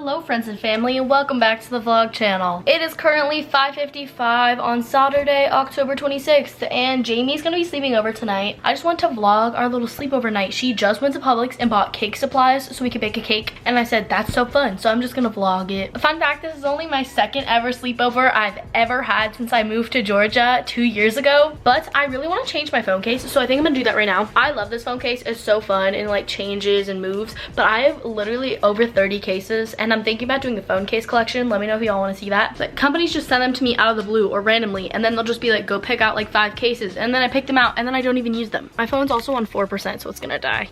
Hello friends and family, and welcome back to the vlog channel. It is currently 5:55 on Saturday, October 26th, and Jamie's gonna be sleeping over tonight. I just want to vlog our little sleepover night. She just went to Publix and bought cake supplies so we could bake a cake, and I said that's so fun, so I'm just gonna vlog it. Fun fact, this is only my second ever sleepover I've ever had since I moved to Georgia 2 years ago, but I really want to change my phone case, so I think I'm gonna do that right now. I love this phone case. It's so fun and like changes and moves, but I have literally over 30 cases, and I'm thinking about doing the phone case collection. Let me know if y'all want to see that. But companies just send them to me out of the blue or randomly, and then they'll just be like, go pick out like 5 cases, and then I pick them out and then I don't even use them. My phone's also on 4%, so it's gonna die.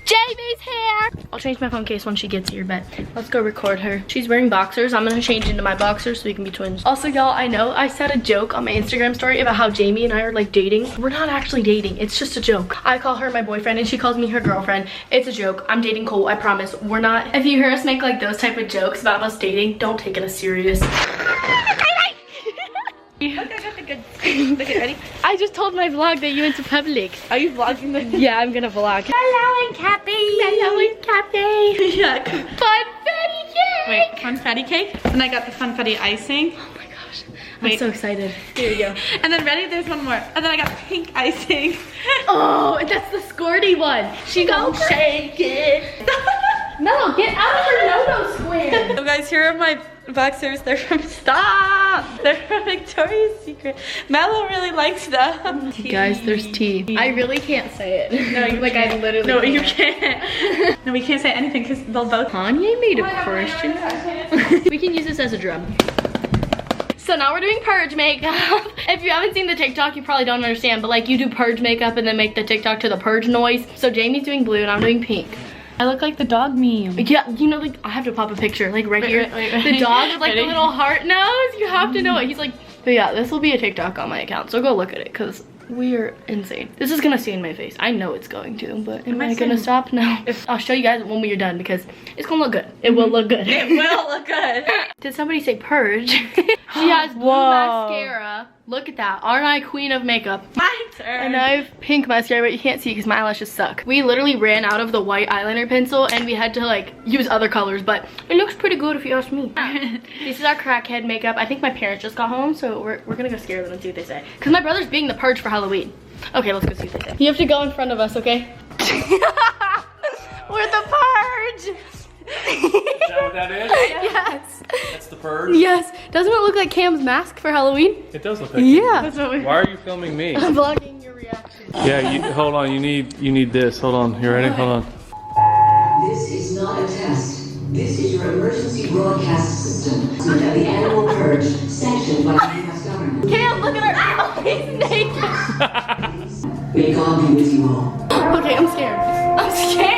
Jamie's here! I'll change my phone case when she gets here, but let's go record her. She's wearing boxers. I'm gonna change into my boxers so we can be twins. Also, y'all, I know I said a joke on my Instagram story about how Jamie and I are like dating. We're not actually dating. It's just a joke. I call her my boyfriend and she calls me her girlfriend. It's a joke. I'm dating Cole, I promise. We're not. If you hear us make like those type of jokes about us dating, don't take it as serious. Look, ready? I just told my vlog that you went to Publix. Are you vlogging this? Yeah, I'm gonna vlog. Hello and Cappy. Hello and Cappy. Yeah. Funfetti cake. Wait, funfetti cake? And I got the funfetti icing. Oh my gosh. I'm so excited. Here we go. And then ready? There's one more. And then I got pink icing. Oh, that's the squirty one. She gon' shake it. No, get out of her no-no square. So guys, here are my boxers. They're from They're from Victoria's Secret. Mello really likes them. Guys, there's tea. I really can't say it. No, you I literally no, you can't. No, we can't say anything because they'll both. Kanye made a Christian. We can use this as a drum. So now we're doing purge makeup. If you haven't seen the TikTok, you probably don't understand, but like you do purge makeup and then make the TikTok to the purge noise. So Jamie's doing blue and I'm doing pink. I look like the dog meme. Yeah, you know, like I have to pop a picture, like right here. Wait. The dog with like the little heart nose. You have to know it. He's like, but yeah, this will be a TikTok on my account, so go look at it because we're insane. This is gonna stain my face. I know it's going to, but am I gonna stop? No. I'll show you guys when we're done because it's gonna look good. It will look good. It will look good. Did somebody say purge? She has blue mascara. Look at that. Aren't I queen of makeup? My turn. And I have pink mascara, but you can't see because my eyelashes suck. We literally ran out of the white eyeliner pencil and we had to like use other colors, but it looks pretty good if you ask me. This is our crackhead makeup. I think my parents just got home, so we're gonna go scare them and see what they say. Because my brother's being the purge for Halloween. Okay, let's go see what they say. You have to go in front of us, okay? We're the purge. Is that what that is? Yes. That's the purge? Yes. Doesn't it look like Cam's mask for Halloween? It does look like Yeah. That's what we Why are you filming me? I'm vlogging your reaction. Yeah, hold on, you need this. Hold on, you ready? Hold on. This is not a test. This is your emergency broadcast system of the annual purge sanctioned by the U.S. government. Cam, look at her. Oh, he's naked. May God be with you all. Okay, I'm scared. I'm scared.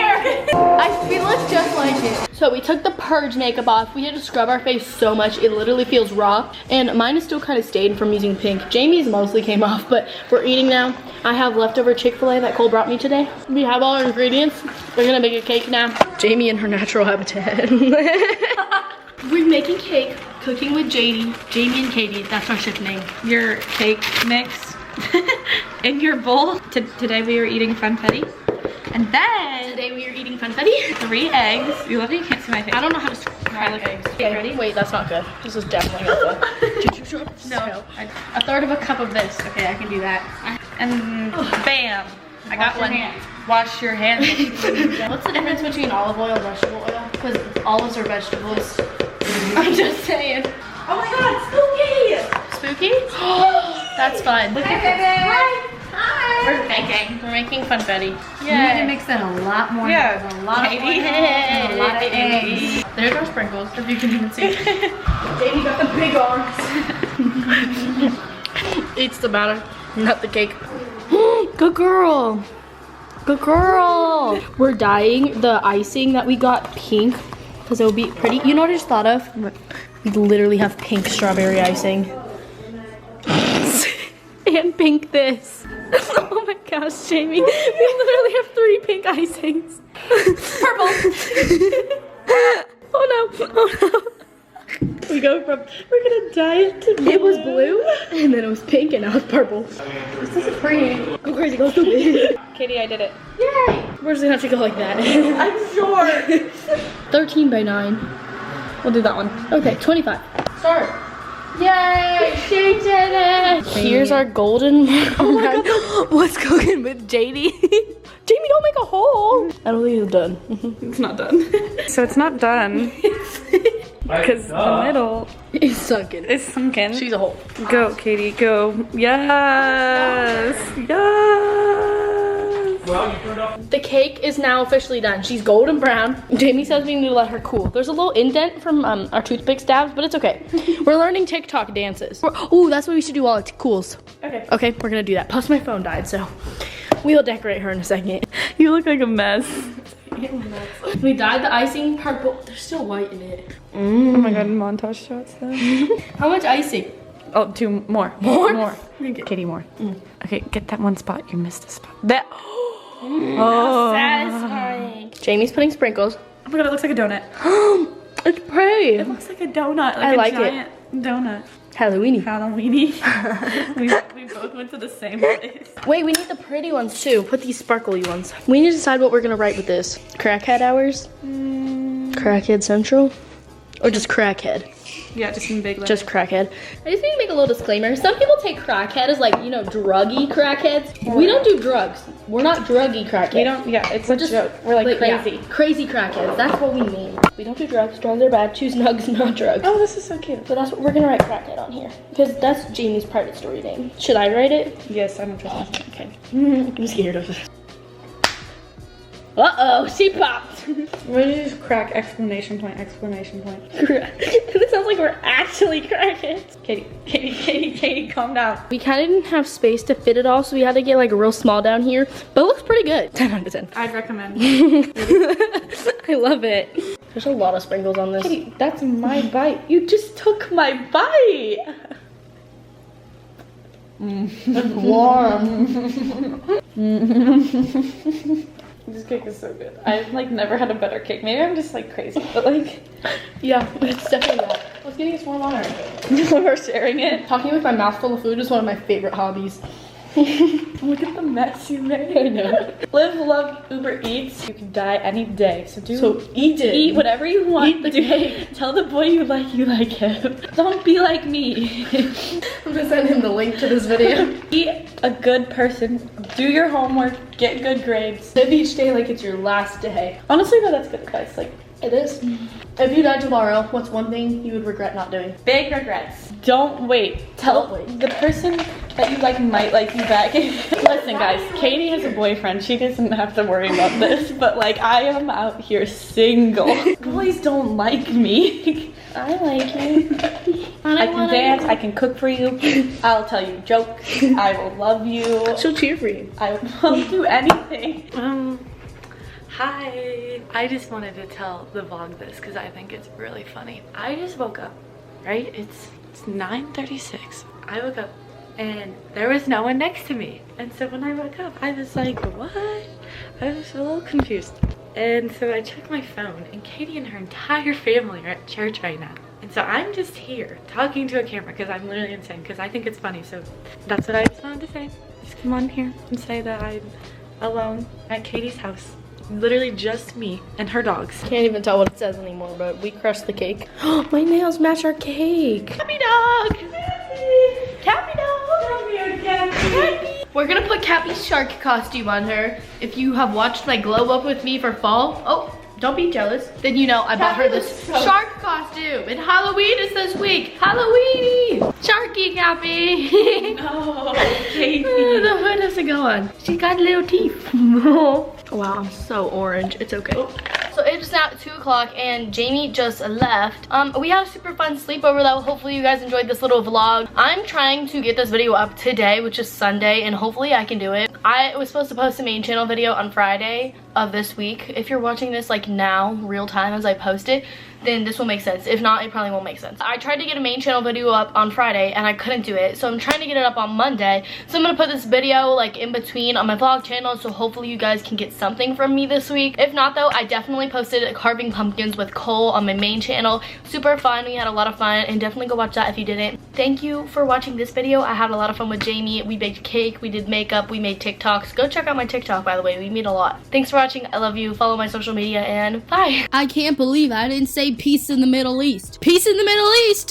We look just like it. So we took the purge makeup off. We had to scrub our face so much. It literally feels raw. And mine is still kind of stained from using pink. Jamie's mostly came off, but we're eating now. I have leftover Chick-fil-A that Cole brought me today. We have all our ingredients. We're gonna make a cake now. Jamie in her natural habitat. We're making cake, cooking with Jamie and Caiti. That's our ship name. Your cake mix in your bowl. Today we are eating funfetti. And then Today we are eating funfetti. 3 eggs. You love it? You can't see my face. I don't know how to crack eggs. Okay, ready? Wait, that's not good. This is definitely not good. Did you drop No. a third of a cup of this. Okay, I can do that. And bam. I got one. Wash your hands. What's the difference between olive oil and vegetable oil? Because olives are vegetables. I'm just saying. Oh my god, spooky! Spooky? That's fun. Look at this. Hi! We're baking. We're making funfetti. You need to mix that a lot more. Yeah. A lot of oil and a lot of eggs. There's our sprinkles, if you can even see. Jamie got the big arms. Eats the batter, not the cake. Good girl. Good girl. We're dyeing the icing that we got pink because it will be pretty. You know what I just thought of? We literally have pink strawberry icing. And pink this. Oh my gosh, Jamie. We literally have 3 pink icings. Purple. Oh no. Oh no. We go from, we're gonna dye it to blue. It was blue, and then it was pink, and now it's purple. This is pretty. Go crazy, go stupid. Caiti, I did it. Yay! We're just gonna have to go like that. I'm sure. 13 by 9. We'll do that one. Okay, 25. Start. Yay, she did it. Here's our golden. Oh my god. What's cooking with JD? Jamie, don't make a hole. I don't think it's done. It's not done. So it's not done. Because the middle It's sunken. is sunken. She's a hole. Go, Katie, go. Yes. Yes. Well, you turned off. The cake is now officially done. She's golden brown. Jamie says we need to let her cool. There's a little indent from our toothpick stabs, but it's okay. We're learning TikTok dances. Oh, that's what we should do while it cools. Okay. Okay, we're gonna do that. Plus my phone died, so we'll decorate her in a second. You look like a mess. We dyed the icing part, but there's still white in it. Oh my god, montage shots though. How much icing? Oh, 2 more. More? Katie, more. Okay, get that one spot. You missed a spot. That. Oh. Satisfying. Jamie's putting sprinkles. Oh my god, it looks like a donut. It's pretty. It looks like a donut. I like a giant donut. Halloweeny. Halloweeny. we both went to the same place. Wait, we need the pretty ones too. Put these sparkly ones. We need to decide what we're gonna write with this. Crackhead hours? Crackhead Central? Or just crackhead? Yeah, just in big letters. Just crackhead. I just need to make a little disclaimer. Some people take crackhead as like, you know, druggy crackheads. We don't do drugs. We're not druggy crackheads. We don't, yeah, it's We're a just joke. We're like crazy. Yeah, crazy crackheads. That's what we mean. We don't do drugs. Drugs are bad. Choose nugs, not drugs. Oh, this is so cute. So that's what we're gonna write crackhead on here. Because that's Jamie's private story name. Should I write it? Yes, I'm interested. Okay. I'm scared of it. Uh-oh, she popped. What is crack exclamation point, exclamation point. It sounds like we're actually crackheads. Katie, calm down. We kind of didn't have space to fit it all, so we had to get like a real small down here. But it looks pretty good. 10 out of 10. I'd recommend. I love it. There's a lot of sprinkles on this. Katie, that's my bite. You just took my bite. It's warm. This cake is so good. I've like never had a better cake. Maybe I'm just like crazy, but like, Yeah, it's definitely that. Let's getting us more water. we're sharing it. Talking with my mouth full of food is one of my favorite hobbies. Look at the mess you made. I know. Live, love, Uber Eats. You can die any day. So eat it. Eat whatever you want. Eat the cake. Tell the boy you like him. Don't be like me. I'm gonna send him the link to this video. Be a good person. Do your homework. Get good grades. Live each day like it's your last day. Honestly, though, that's good advice. Like, It is. If you died tomorrow, what's one thing you would regret not doing? big regrets. Don't wait. Tell the person that you like might like you back. Listen, guys, Katie has a boyfriend. She doesn't have to worry about this, but like I am out here single. Boys don't like me. I like you. I can dance. I can cook for you. I'll tell you jokes. I will love you. She'll cheer for you. I will do anything. Hi, I just wanted to tell the vlog this because I think it's really funny. I just woke up, right? It's 9:36. I woke up and there was no one next to me. And so when I woke up, I was like, what? I was a little confused. And so I checked my phone and Katie and her entire family are at church right now. And so I'm just here talking to a camera because I'm literally insane because I think it's funny. So that's what I just wanted to say. Just come on here and say that I'm alone at Katie's house. Literally just me and her dogs. Can't even tell what it says anymore, but we crushed the cake. My nails match our cake. Cappy dog. Cappy dog. Come here, Cappy. We're gonna put Cappy's shark costume on her. If you have watched my glow up with me for fall, oh, don't be jealous. Then you know I bought her this shark costume. And Halloween is this week. Halloweeny. Sharky Cappy. Oh, Katie. The hood doesn't go on. She got little teeth. Wow, I'm so orange. It's okay. So it's now 2 o'clock and Jamie just left. We had a super fun sleepover though. Hopefully you guys enjoyed this little vlog. I'm trying to get this video up today, which is Sunday, and hopefully I can do it. I was supposed to post a main channel video on Friday of this week. If you're watching this like now, real time as I post it, then this will make sense. If not, it probably won't make sense. I tried to get a main channel video up on Friday and I couldn't do it. So I'm trying to get it up on Monday. So I'm gonna put this video like in between on my vlog channel. So hopefully you guys can get something from me this week. If not though, I definitely posted carving pumpkins with Cole on my main channel. Super fun, we had a lot of fun, and definitely go watch that if you didn't. Thank you for watching this video. I had a lot of fun with Jamie. We baked cake, we did makeup, we made TikTok. TikToks. Go check out my TikTok, by the way. We meet a lot. Thanks for watching. I love you. Follow my social media, and bye. I can't believe I didn't say peace in the Middle East. Peace in the Middle East!